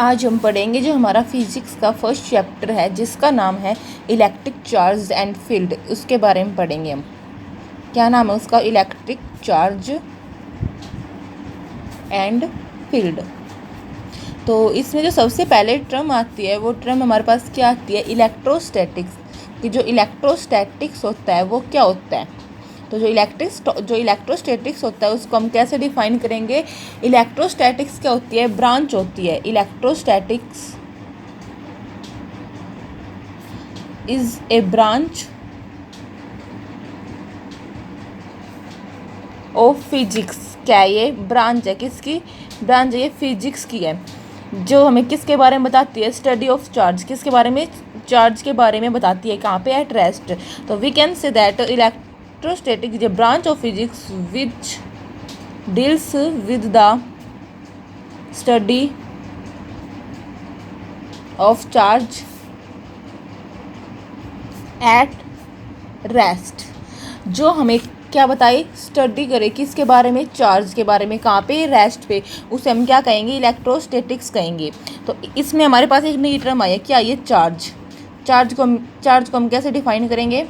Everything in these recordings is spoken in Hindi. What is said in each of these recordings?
आज हम पढ़ेंगे जो हमारा फिजिक्स का फर्स्ट चैप्टर है जिसका नाम है इलेक्ट्रिक चार्ज एंड फील्ड। उसके बारे में पढ़ेंगे हम। क्या नाम है उसका? Electric charge and field. तो इसमें जो सबसे पहले टर्म आती है वो टर्म हमारे पास क्या आती है? इलेक्ट्रोस्टैटिक्स। कि जो इलेक्ट्रोस्टैटिक्स होता है वो क्या होता है? तो जो इलेक्ट्रोस्टैटिक्स होता है उसको हम कैसे डिफाइन करेंगे? इलेक्ट्रोस्टैटिक्स क्या होती है? ब्रांच होती है। Electrostatics is a branch of physics. क्या है ये? ब्रांच है। किसकी ब्रांच है? ये फिजिक्स की है। जो हमें किसके बारे में बताती है? Study of charge. किसके बारे में? चार्ज के बारे में बताती है। कहाँ पे? At rest. तो we can say that electrostatics is a branch of physics which deals with the study of charge at rest. जो हमें क्या बताए? स्टडी करे किसके बारे में? चार्ज के बारे में। कहाँ पे? रेस्ट पे। उसे हम क्या कहेंगे? इलेक्ट्रोस्टैटिक्स कहेंगे। तो इसमें हमारे पास एक नई टर्म आई है। क्या? ये चार्ज। चार्ज को हम कैसे डिफाइन करेंगे?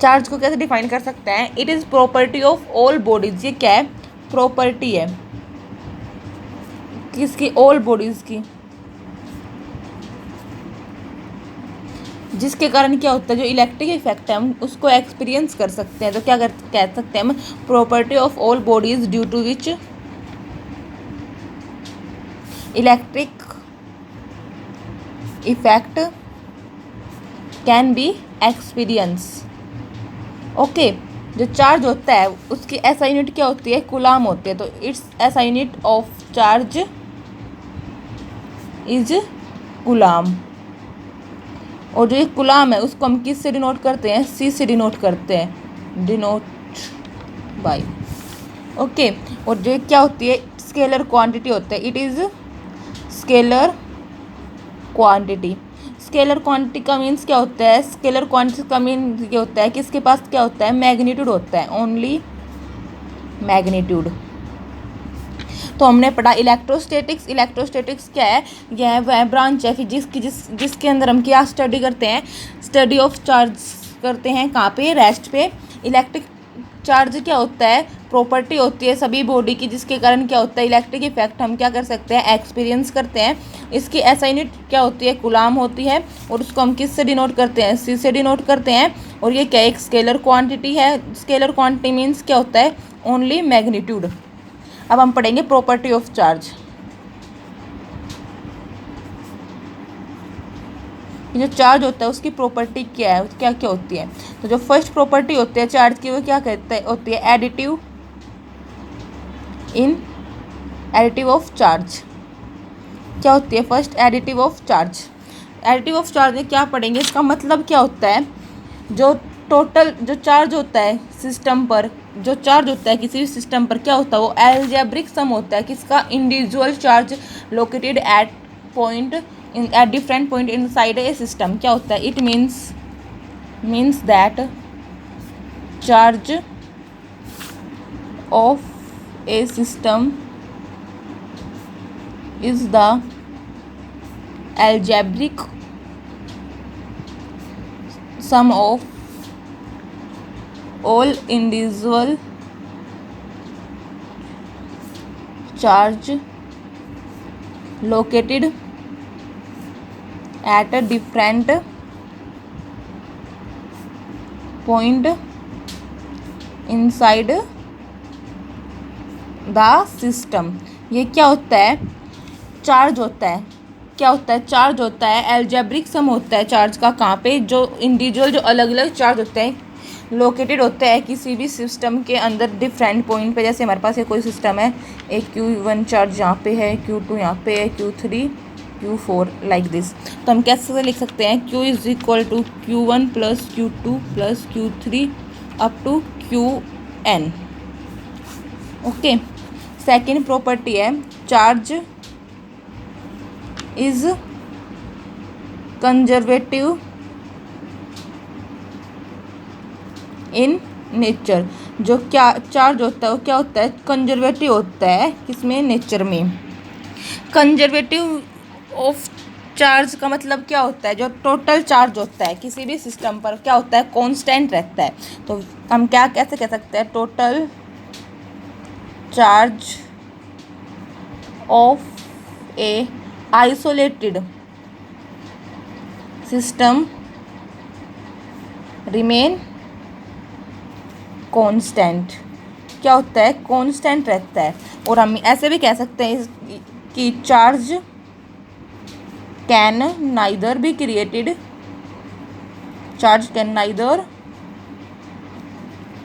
चार्ज को कैसे डिफाइन कर सकते हैं? It is property of all bodies. ये क्या है? प्रॉपर्टी है किसकी? ऑल बॉडीज की। जिसके कारण क्या होता है? जो इलेक्ट्रिक इफेक्ट है हम उसको एक्सपीरियंस कर सकते हैं। तो क्या कह सकते हैं हम? Property of all bodies due to which electric effect can be experience. Okay. जो चार्ज होता है उसकी एसआई यूनिट क्या होती है? कूलाम होती है। तो it's SI unit of charge is coulomb. और जो ये कूलाम है उसको हम किस से डिनोट करते हैं? सी से डिनोट करते हैं। Denote by. ओके। और जो क्या होती है? स्केलर क्वांटिटी होता है। It is scalar quantity. Scalar quantity का मीन्स क्या होता है? स्केलर क्वांटिटी का मीन ये होता है कि इसके पास क्या होता है? मैग्नीट्यूड होता है। Only magnitude. तो हमने पढ़ा इलेक्ट्रोस्टैटिक्स। इलेक्ट्रोस्टैटिक्स क्या है? यह वह ब्रांच है फिजिक्स की जिसके अंदर हम क्या स्टडी करते हैं? स्टडी ऑफ चार्ज करते हैं। कहाँ पे? रेस्ट पे। इलेक्ट्रिक चार्ज क्या होता है? प्रॉपर्टी होती है सभी बॉडी की जिसके कारण क्या होता है? इलेक्ट्रिक इफेक्ट हम क्या कर सकते हैं? एक्सपीरियंस करते हैं। इसकी एसआई यूनिट क्या होती है? कूलाम होती है। और उसको हम किस से डिनोट करते हैं? सी से डिनोट करते हैं। और ये क्या? एक स्केलर क्वांटिटी है। स्केलर क्वांटिटी मीन्स क्या होता है? Only magnitude. अब हम पढ़ेंगे प्रॉपर्टी ऑफ चार्ज। जो चार्ज होता है उसकी प्रॉपर्टी क्या है? क्या क्या होती है? तो जो फर्स्ट प्रॉपर्टी होती है चार्ज की वो क्या कहते हैं? होती है additive in additive of charge. क्या होती है? First additive of charge. Additive of charge में क्या पढ़ेंगे? इसका मतलब क्या होता है? जो टोटल जो चार्ज होता है सिस्टम पर, जो चार्ज होता है किसी भी सिस्टम पर क्या होता है? वो एल्जेब्रिक सम होता है। किसका? Individual charge located at point at different point inside a system. क्या होता है? It means that charge of A system is the algebraic sum of all individual charge located at a different point inside the system। ये क्या होता है? चार्ज होता है। क्या होता है? चार्ज होता है एल्जेब्रिक सम होता है चार्ज का। कहाँ पे? जो इंडिविजुअल जो अलग अलग चार्ज होते हैं लोकेटेड होते हैं किसी भी सिस्टम के अंदर डिफरेंट पॉइंट पे। जैसे हमारे पास ये कोई सिस्टम है, एक Q1 चार्ज यहाँ पे है, Q2 यहाँ पे है, Q3 Q4 लाइक दिस। तो हम कैसे लिख सकते हैं? Q is equal to Q1 plus Q2 plus Q3 up to Qn। Okay. Second property है charge is conservative in nature. जो क्या चार्ज होता है वो क्या होता है? कंजर्वेटिव होता है। किसमें? नेचर में। कंजर्वेटिव ऑफ चार्ज का मतलब क्या होता है? जो टोटल चार्ज होता है किसी भी सिस्टम पर क्या होता है? कांस्टेंट रहता है। तो हम क्या कैसे कह सकते हैं? Total charge of A isolated system remain constant. क्या होता है? कांस्टेंट रहता है। और हम ऐसे भी कह सकते हैं कि charge can neither be created, charge can neither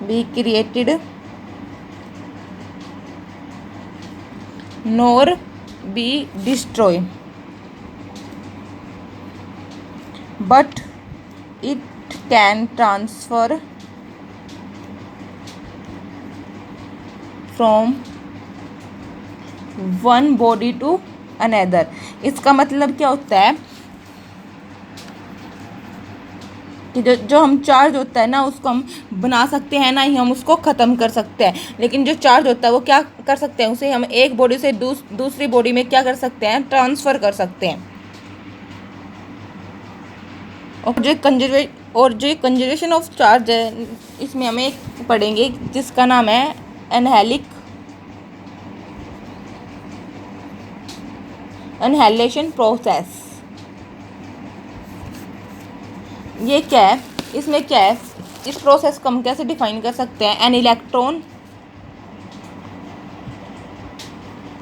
be created nor be destroy, but it can transfer from one body to another. इसका मतलब क्या होता है कि जो हम चार्ज होता है ना, उसको हम बना सकते हैं ना ही हम उसको ख़त्म कर सकते हैं। लेकिन जो चार्ज होता है वो क्या कर सकते हैं? उसे हम एक बॉडी से दूसरी बॉडी में क्या कर सकते हैं? ट्रांसफ़र कर सकते हैं। और जो कंजर्वेशन ऑफ चार्ज है, इसमें हमें एक पढ़ेंगे जिसका नाम है एनहाइलेशन प्रोसेस। ये क्या है? इसमें क्या है? इस प्रोसेस को हम कैसे डिफाइन कर सकते हैं? एन इलेक्ट्रॉन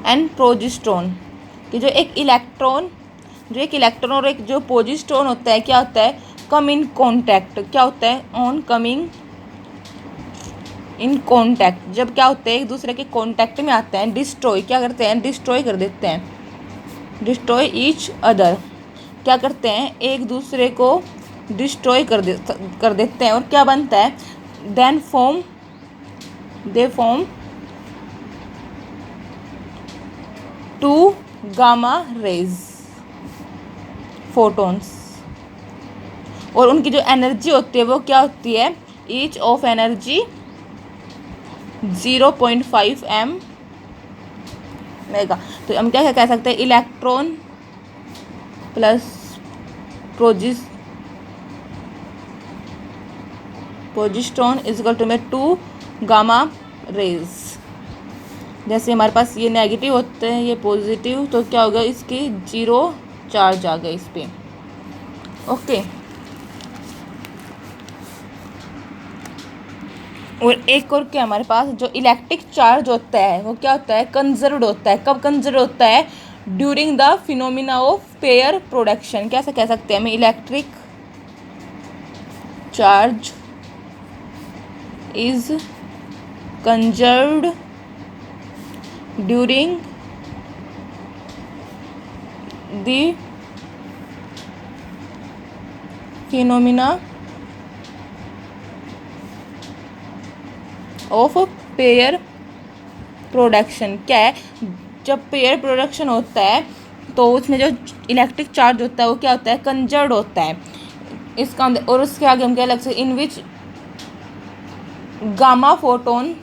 एंड प्रोजिस्ट्रॉन, कि जो एक इलेक्ट्रॉन और एक जो पोजिस्ट्रॉन होता है, क्या होता है? कम इन कॉन्टैक्ट। क्या होता है? On coming in contact. जब क्या होते हैं? एक दूसरे के कॉन्टैक्ट में आते हैं, डिस्ट्रॉय क्या करते हैं? डिस्ट्रॉय कर देते हैं, डिस्ट्रॉय ईच अदर। क्या करते हैं? एक दूसरे को डिस्ट्रॉय कर देते हैं। और क्या बनता है? They form two gamma rays, photons. और उनकी जो एनर्जी होती है वो क्या होती है? Each of energy 0.5 m mega. तो हम क्या कह सकते हैं? इलेक्ट्रॉन प्लस पोजिस्ट्रॉन इजकल टू में 2 गामा रेज। जैसे हमारे पास ये नेगेटिव होते हैं, ये पॉजिटिव, तो क्या होगा? इसकी 0 चार्ज आ गया इस पे। ओके। और एक और क्या हमारे पास? जो इलेक्ट्रिक चार्ज होता है वो क्या होता है? कंजर्व्ड होता है। कब कंजर्व्ड होता है? During the phenomena of pair production. कैसे कह सकते हैं? हमें electric charge is conserved during the phenomena of pair production. क्या है? जब पेयर प्रोडक्शन होता है तो उसमें जो इलेक्ट्रिक चार्ज होता है वो क्या होता है? कंजर्व्ड होता है। इसका और उसके आगे हम क्या लग सकते? In which gamma photon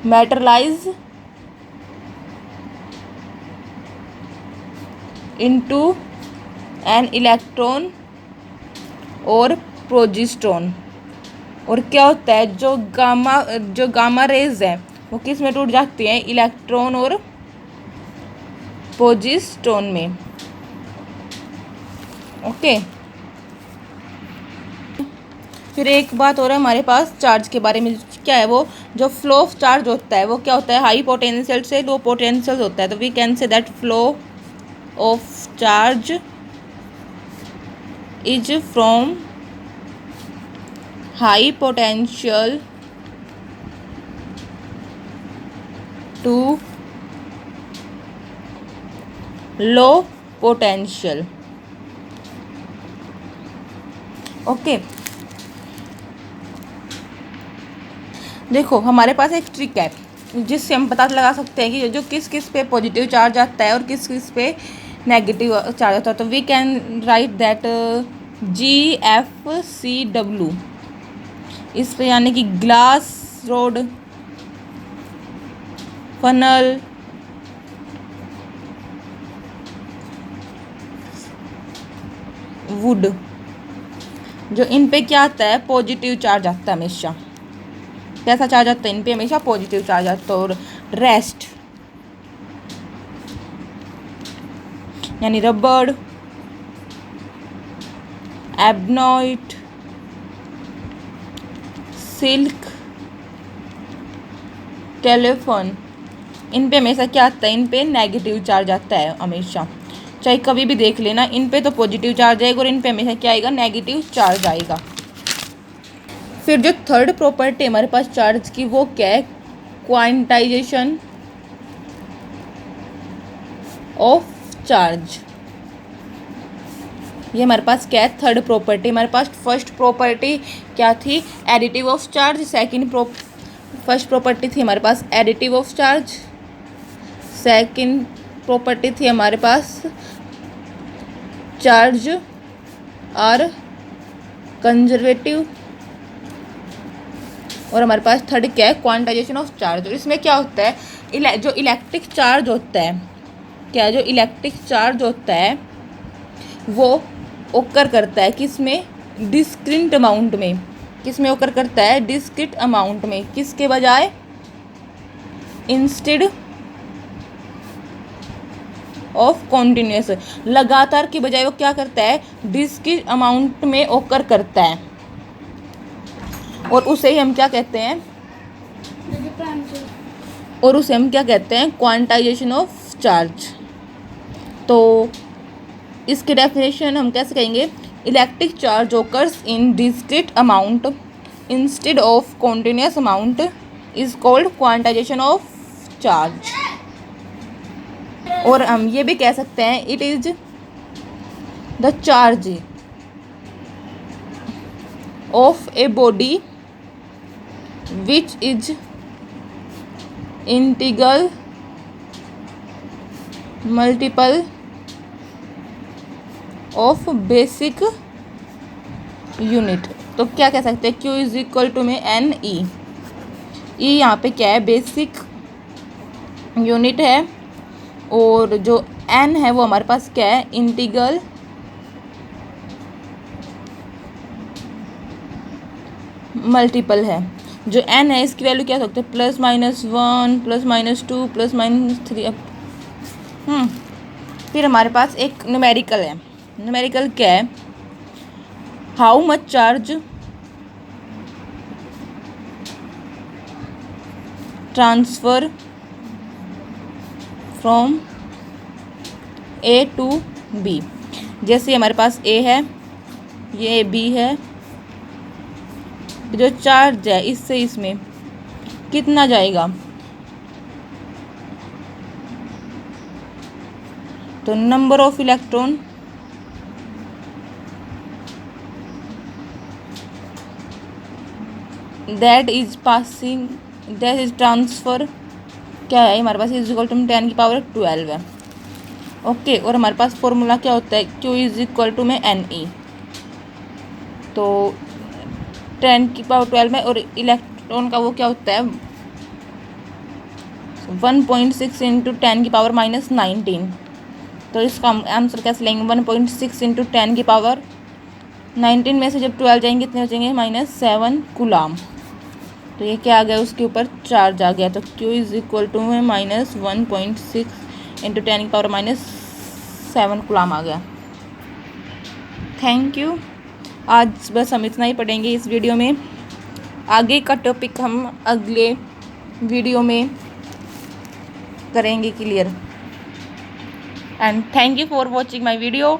materialize into an electron और प्रोजिस्ट्रॉन। और क्या होता है? जो गामा रेज है वो किस में टूट जाती हैं? इलेक्ट्रॉन और प्रोजिस्ट्रॉन में। ओके। फिर एक बात और है हमारे पास चार्ज के बारे में। क्या है वो? जो फ्लो ऑफ चार्ज होता है वो क्या होता है? हाई पोटेंशियल से लो पोटेंशियल होता है। तो we can say that flow of charge is from high potential to low potential. Okay. देखो हमारे पास एक ट्रिक है जिससे हम पता लगा सकते हैं कि जो किस किस पे पॉजिटिव चार्ज आता है और किस किस पे नेगेटिव चार्ज होता है। तो we can write that GFCW इस पे, यानी कि ग्लास, रोड, फनल, वुड, जो इन पे क्या आता है, पॉजिटिव चार्ज आता है हमेशा। कैसा चार्ज आता है इन पे, हमेशा पॉजिटिव चार्ज आता है। और रेस्ट यानी रबड़, एबनॉइट, सिल्क, टेलीफोन, इन पे हमेशा क्या आता है, इन पे नेगेटिव चार्ज आता है हमेशा। चाहे कभी भी देख लेना, इन पे तो पॉजिटिव चार्ज आएगा और इन पे हमेशा क्या आएगा, नेगेटिव चार्ज आएगा। फिर जो थर्ड प्रॉपर्टी हमारे पास चार्ज की, वो क्या है, क्वांटाइजेशन ऑफ चार्ज। ये हमारे पास क्या है, थर्ड प्रॉपर्टी। हमारे पास फर्स्ट प्रॉपर्टी क्या थी, additive of charge. First property थी हमारे पास additive of charge. Second property थी हमारे पास चार्ज और कंजर्वेटिव। और हमारे पास थर्ड क्या है, क्वांटाइजेशन ऑफ चार्ज। और इसमें क्या होता है, जो इलेक्ट्रिक चार्ज होता है, क्या जो इलेक्ट्रिक चार्ज होता है वो ओकर करता है किसमें, डिस्क्रीट अमाउंट में। किसमें ओकर करता है, डिस्क्रीट अमाउंट में। किसके बजाय, इंस्टेड ऑफ कॉन्टिन्यूस। लगातार के बजाय वो क्या करता है, डिस्क्रीट अमाउंट में ओकर करता है। और उसे ही हम क्या कहते हैं, क्वांटाइजेशन ऑफ चार्ज। तो इसकी डेफिनेशन हम कैसे कहेंगे, electric charge occurs in discrete amount instead of continuous amount is called quantization of charge. और हम ये भी कह सकते हैं, it is the charge of a body which is integral multiple of basic unit. तो क्या कह सकते हैं, Q इज इक्वल टू में NE। E यहाँ पे क्या है, बेसिक यूनिट है। और जो N है वो हमारे पास क्या है, इंटीग्रल मल्टीपल है। जो N है इसकी वैल्यू क्या सकते हैं, +-1, +-2, +-3। फिर हमारे पास एक न्यूमेरिकल है। न्यूमेरिकल क्या है, how much charge transfer from A to B। जैसे हमारे पास A है, ये B है, जो चार्ज है इससे इसमें कितना जाएगा, तो number of electron that is transfer क्या है हमारे पास, इज इक्वल टू 10⁻12 है। ओके। और हमारे पास फॉर्मूला क्या होता है, Q इज इक्वल टू में NE। तो 10⁻12 में, और इलेक्ट्रॉन का वो क्या होता है, 1.6 इंटू 10⁻19। तो इसका हम आंसर कैसे लेंगे, 1.6 इंटू 10⁻19 में से जब 12 जाएंगे कितने बचेंगे, -7 कूलाम। तो ये क्या आ गया, उसके ऊपर चार्ज आ गया। तो Q इज इक्वल टू में -1.6 इंटू 10⁻7 कूलाम आ गया। Thank you. आज बस हम इतना ही पढ़ेंगे इस वीडियो में। आगे का टॉपिक हम अगले वीडियो में करेंगे clear. And thank you for watching my video.